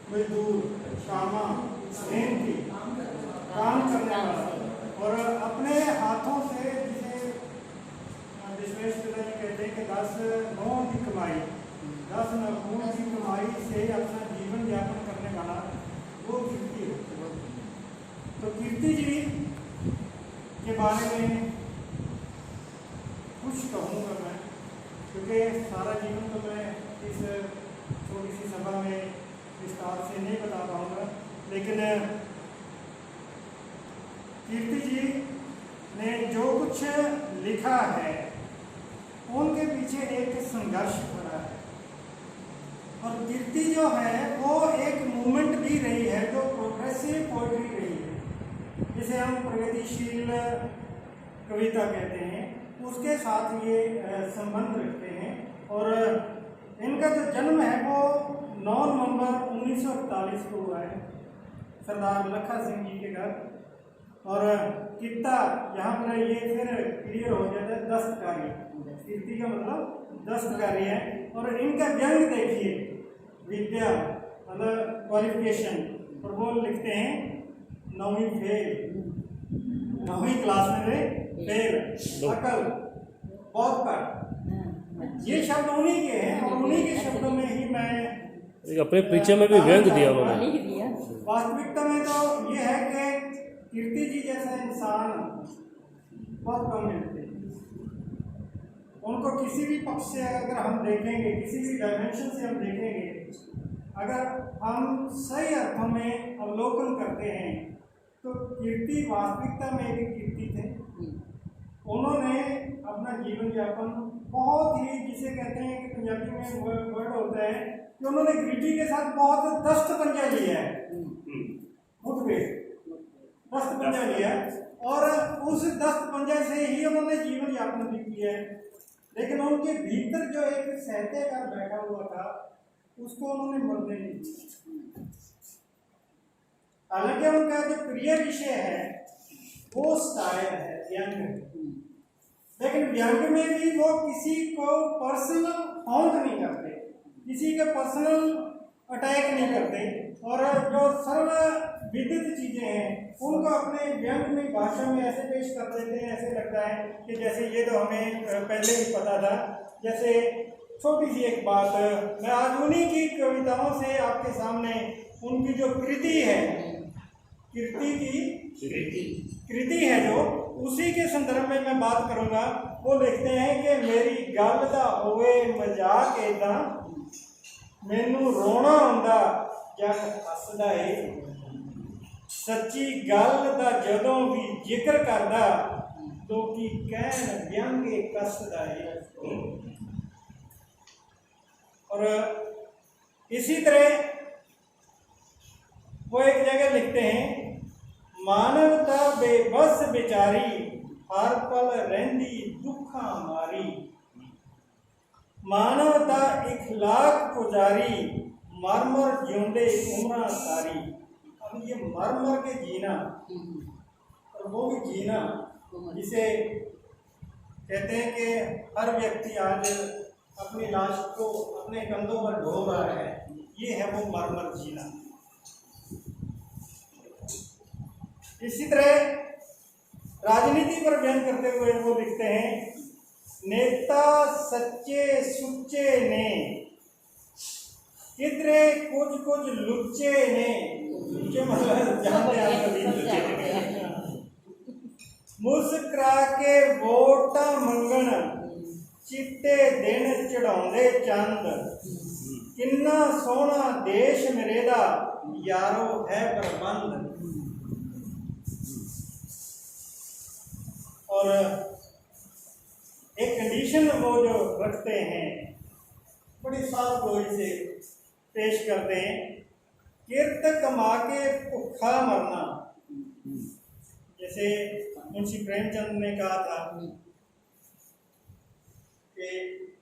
मजदूर, कामा, मेहनती, काम करने वाला और अपने हाथों से जिसे विश्वेश पिता जी कहते हैं कि 10 नौ की कमाई, 10 नखून की कमाई से अपना जीवन यापन करने वाला वो कीर्ति है। तो कीर्ति जी के बारे में कुछ कहूँगा मैं, क्योंकि सारा जीवन तो मैं इस थोड़ी सी सभा में विस्तार से नहीं बता पाऊँगा, लेकिन कीर्ति जी ने जो कुछ लिखा है उनके पीछे एक संघर्ष खड़ा है। और कीर्ति जो है वो एक मूवमेंट भी रही है जो प्रोग्रेसिव पोइट्री रही है, जिसे हम प्रगतिशील कविता कहते हैं, उसके साथ ये संबंध रखते हैं। और इनका जो जन्म है वो 9 नवंबर 1941 को हुआ है सरदार लखा सिंह जी के घर। और कित्ता यहाँ पर ये फिर क्लियर हो जाता है दस्तकारी, कीर्ति का मतलब दस्तकारी है। और इनका व्यंग देखिए, विद्या मतलब क्वालिफिकेशन, और वो लिखते हैं 9वीं फेल, 9वीं क्लास में फेल, अकल बहुत कट, ये शब्द उन्हीं के हैं और उन्हीं के शब्दों में ही मैं अपने परिचय में भी व्यंग दिया उन्होंने। वास्तविकता में तो ये है कि कीर्ति जी जैसा इंसान बहुत कम मिलते हैं। उनको किसी भी पक्ष से अगर हम देखेंगे, किसी भी डायमेंशन से हम देखेंगे, अगर हम सही अर्थों में अवलोकन करते हैं तो कीर्ति वास्तविकता में एक कीर्ति थे। उन्होंने अपना जीवन यापन बहुत ही, जिसे कहते हैं कि पंजाबी में वर्ड होता है कि उन्होंने कीर्ति के साथ बहुत दस्त पंजा लिया है, उठ गए दस्त पंजा लिया, और उस दस्त पंजा से ही उन्होंने जीवन यापन भी किया है। लेकिन उनके भीतर जो एक साहित्यकार बैठा हुआ था उसको उन्होंने मरने नहीं दिया। हालांकि उनका जो प्रिय विषय है वो स्टाइल है, व्यंग, लेकिन व्यंग में भी वो किसी को पर्सनल हॉन्ट नहीं करते, किसी के पर्सनल अटैक नहीं करते, और जो सर्व विदित चीजें हैं उनको अपने व्यंग में भाषा में ऐसे पेश कर देते हैं, ऐसे लगता है कि जैसे ये तो हमें पहले ही पता था। जैसे छोटी सी एक बात, मैं आज उन्हीं की कविताओं से आपके सामने उनकी जो कृति है, कीर्ति की कृति है जो, उसी के संदर्भ में मैं बात करूंगा। वो लिखते हैं कि मेरी गल दा होवे मजाक इदा, मैनू रोना आउंदा जग हसदा है, सच्ची गल दा जदों भी जिक्र करदा लोकी कहन व्यंगे कसदा है। और इसी तरह वो एक जगह लिखते हैं, मानवता बेबस बेचारी हर पल रहंदी दुखा मारी, मानवता इखलाक पुजारी मर मर जिउंदे उम्र सारी। अब ये मर मर के जीना और वो भी जीना, जिसे कहते हैं कि हर व्यक्ति आज अपनी लाश को अपने कंधों पर ढो रहा है, ये है वो मर मर जीना। इसी तरह राजनीति पर व्यंग करते हुए वो लिखते हैं, नेता सच्चे सुच्चे ने किधरे कुछ कुछ लुच्चे ने, लुच्चे मतलब जानते हैं, मुस्करा के वोट मंगण चिट्टे दिन चढ़ाउंदे चंद, किन्ना सोहना देश मेरे दा यारो है प्रबंध। और एक कंडीशन वो जो रखते हैं बड़ी साफ गोई से पेश करते हैं, किरत कमा के भुखा मरना। जैसे मुंशी प्रेमचंद ने कहा था कि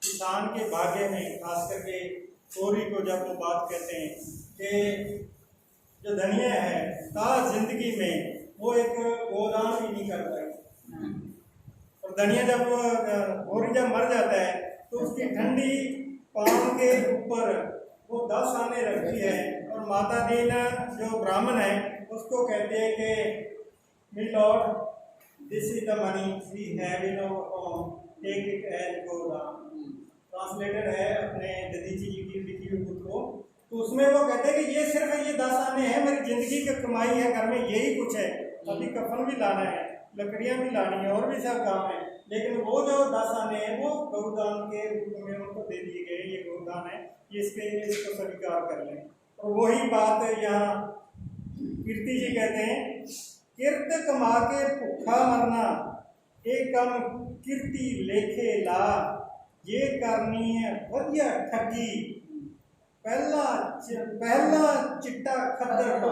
किसान के भाग्य में, खास करके चोरी को जब वो बात कहते हैं कि जो धनिया है ताज जिंदगी में वो एक गोदान भी नहीं कर पाए, और धनिया जब गोरी जब मर जाता है तो उसकी ठंडी पान के ऊपर वो 10 आने रखती है और माता दीन जो ब्राह्मण है उसको कहते हैं कि me lord this is the money we have in our home, take it and go down. Translated है अपने ददीची जी की लिखी हुई बुक को। तो उसमें वो कहते हैं कि ये सिर्फ ये 10 आने हैं, मेरी जिंदगी की कमाई है, घर में यही कुछ है, अभी कफन भी लाना है, लकड़ियां भी लानी है और भी सब काम है, लेकिन वो जो 10 आने हैं वो गौदान के रूप में उनको दे दिए गए, ये गौदान है, इसको स्वीकार कर लें। और वही बात यहाँ कीर्ति जी कहते हैं, किर्त कमा के भूखा मरना, एक कम कीर्ति लेखे ला, ये करनी है वधिया ठगी, पहला चिट्टा खद्दर को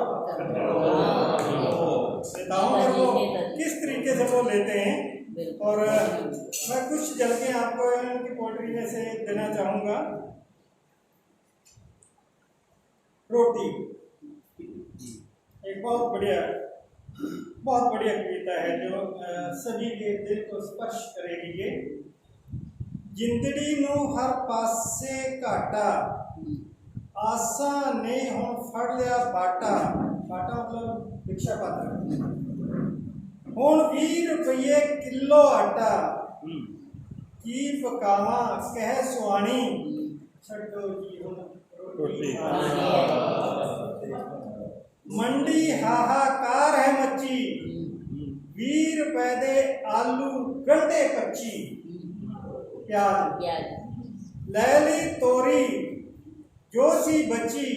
किस तरीके से वो लेते हैं। और मैं कुछ झलकें आपको उनकी पोएट्री में से देना चाहूँगा। रोटी एक बहुत बढ़िया कविता है जो सभी के दिल को स्पर्श करेगी। ये जिंदड़ी नू हर पासे घाटा, आसा ने हुण फड़ लिया बाटा, बाटा मतलब भिक्षा पात्र, हुण 20 रुपये किलो आटा, की पकावा कह सुआनी, छड्डो जी हुण रोटी मंडी हाहाकार है मच्छी, 20 रुपए दे आलू गंढे कच्ची, प्याज लैली तोरी जो सी बची,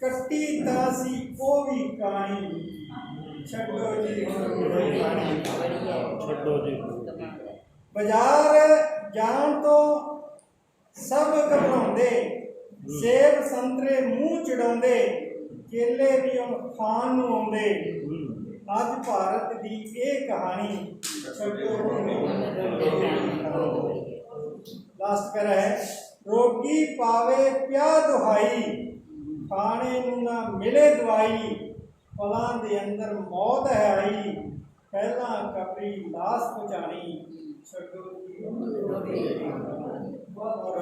कट्टी तासी ओ भी कहानी, छड्डो जी बाजार जान तो सब घबराउंदे, सेब संतरे मुंह चढ़ाउंदे, केले भी खान नूं आउंदे, अज भारत दी ये कहानी, लास्ट पैरा है, रोगी पावे प्या दुहाई, खाने नूं ना मिले दवाई, फलां दे अंदर मौत है आई, पहला कबरी लाश पहुंचानी, और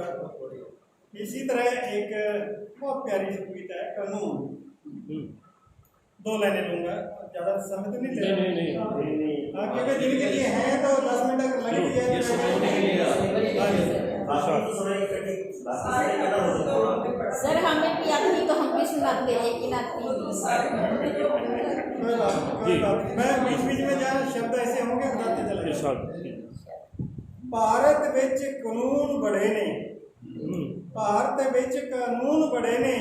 इसी तरह एक बहुत प्यारी सी कविता है कानून, 2 लाइनें लूंगा, ज्यादा समय तो नहीं लेना, क्योंकि जिनके लिए हैं तो 10 मिनट अगर लग भी जाए। सर हमें भी आती तो हम भी सुनाते, लेकिन आती मैं बीच में जहाँ शब्द ऐसे होंगे बताते चले। भारत विच कानून बड़े ने, भारत विच कानून बड़े ने,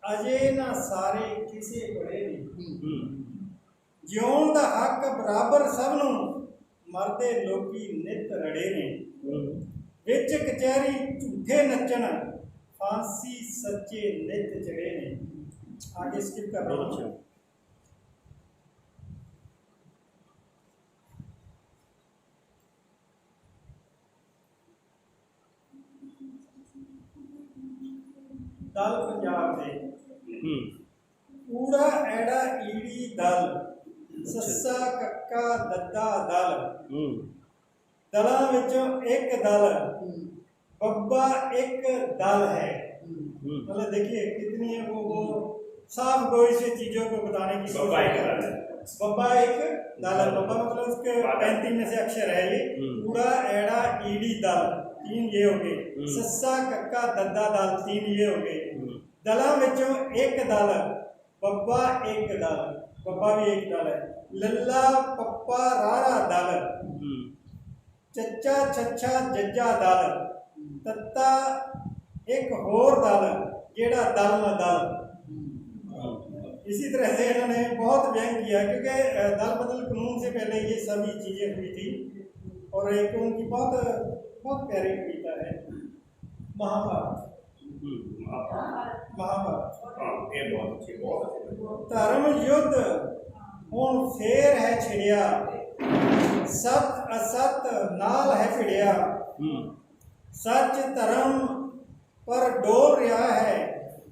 अजे ना सारे किसे बड़े ने, जिउण दा हक बराबर सब नूं, मरदे लोकी नित रड़े ने, विच कचहरी झूठे नचन, फांसी सच्चे नित चढ़े ने। आगे स्किप कर रहा हूं। दल पंजाब दे ऊड़ा एड़ा ईड़ी दल, सस्सा कक्का दद्दा दल, दलां विचों एक दल, बब्बा एक दल है। मतलब देखिए कितनी है वो साफ गोई से चीजों को बताने की कोशिश कर रहा है। बब्बा एक दल है, बब्बा मतलब उसके 35 में से अक्षर है ये, ऊड़ा एड़ा ईड़ी दल 3 ये हो गए, सस्सा कक्का दद्दा दल 3 ये हो गए, दलां विचों एक दल, बब्बा एक दल, बब्बा भी एक दल है, लल्ला पप्पा रारा दल, चच्चा छच्छा जज्जा दल, तत्ता एक होर दल जेड़ा दल न दल। इसी तरह से इन्होंने बहुत व्यंग किया, क्योंकि दल बदल कानून से पहले ये सभी चीजें हुई थी। और एक उनकी बहुत प्यारी कविता है महाभारत। धर्म युद्ध हुण फेर है छिड़िया, सत असत नाल है भिड़िया, सच धर्म पर डोल रहा है,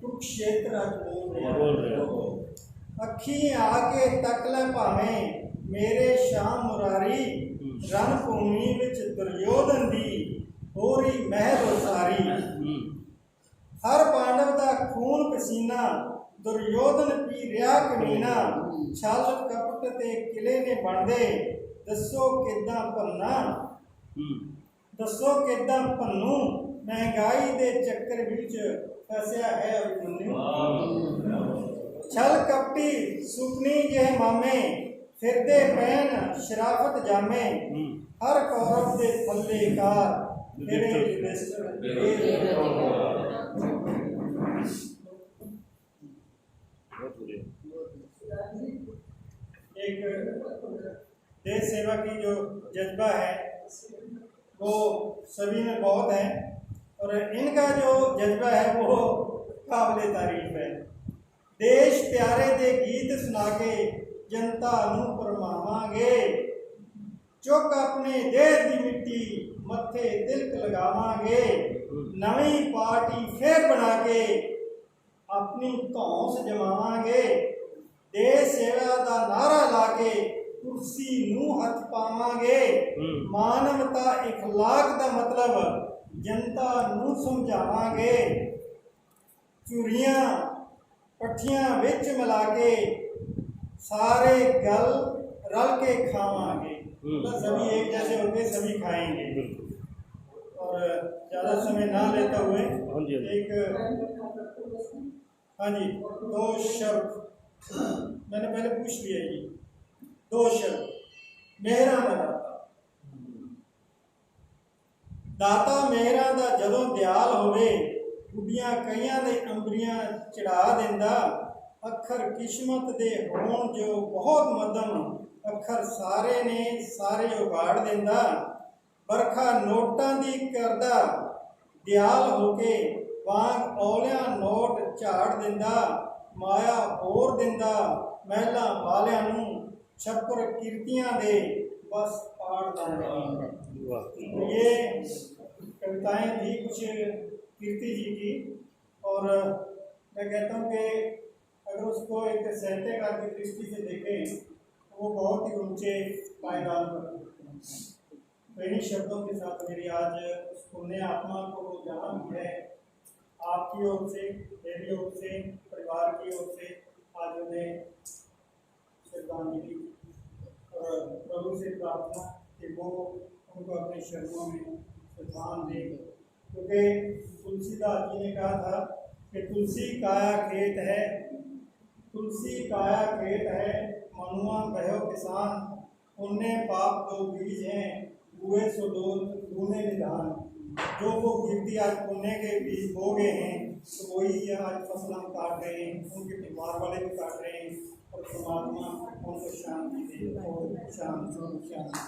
कुरुक्षेत्र बोल रहा। अखी आके तकले भावे मेरे श्याम मुरारी, रण भूमि विच दुर्योधन दी होरी महल उसारी, हर पांडव का खून पसीना दुर्योधन पी रिया कमीना छल कपट ते किले ने बनदे दसो किदां भन्ना दसो किदां भन्नू महंगाई दे चक्कर विच फसिया है अभिमन्यु छल कपटी सुपनी जे मामे फिरदे पैन शराफत जामे हर कौरव दे थल्ले कार तेरे एक देश सेवा की जो जज्बा है वो सभी में बहुत है और इनका जो जज्बा है वो काबिले तारीफ है। देश प्यारे दे गीत सुना के जनता नू परमावांगे चुक अपने देश दी मिट्टी मत्थे तिलक लगावांगे नवी पार्टी फिर बना के अपनी धौंस जमावांगे देश सेवा का नारा ला के कुर्सी नू हथ पावांगे मानवता इखलाक का मतलब जनता नू समझावांगे चूरियां पट्ठियां विच मिला के सारे गल रल के खावांगे मतलब सभी एक जैसे होके सभी खाएंगे। और ज़्यादा समय ना लेते हुए एक हाँ जी दो शब्द मैंने पहले पूछ लिया जी दो शब्द मेहरा का दाता मेहरा का जदों दयाल होवे गुड्डियां कईयां दे अंबरियां चढ़ा देंदा अखर किस्मत दे होण जो बहुत मदम अखर सारे ने सारे उगाड़ देंदा बरखा नोटां दी करदा दयाल होके वांग औलियां नोट झाड़ देंदा माया होर देंदा महला वालियां नू छप्पर कीर्तियां दे बस पाड़ देंदा। ये कविताएं थी कुछ कीर्ति जी की और मैं कहता हूँ कि अगर उसको एक साहित्यकार की दृष्टि से देखें तो वो बहुत ही ऊंचे पायदान पर। तो इन्हीं शब्दों के साथ मेरी आज उस पुण्य आत्मा को जाना भी है आपकी ओर से मेरी ओर से परिवार की ओर से आज उन्हें श्रद्धांजलि और प्रभु से प्रार्थना कि वो उनको अपने शरणों में स्थान दे क्योंकि तुलसीदास जी ने कहा था कि तुलसी काया खेत है तुलसी काया खेत है मनुआ कहो किसान पुण्य पाप दो बीज हैं हुए सो दूने निधान जो वो कीर्ति आज पुण्य के बीज बो गए हैं तो वही आज फसल हम काट रहे हैं उनके परिवार वाले भी काट रहे हैं और परमात्मा उनको शांति दे और शांति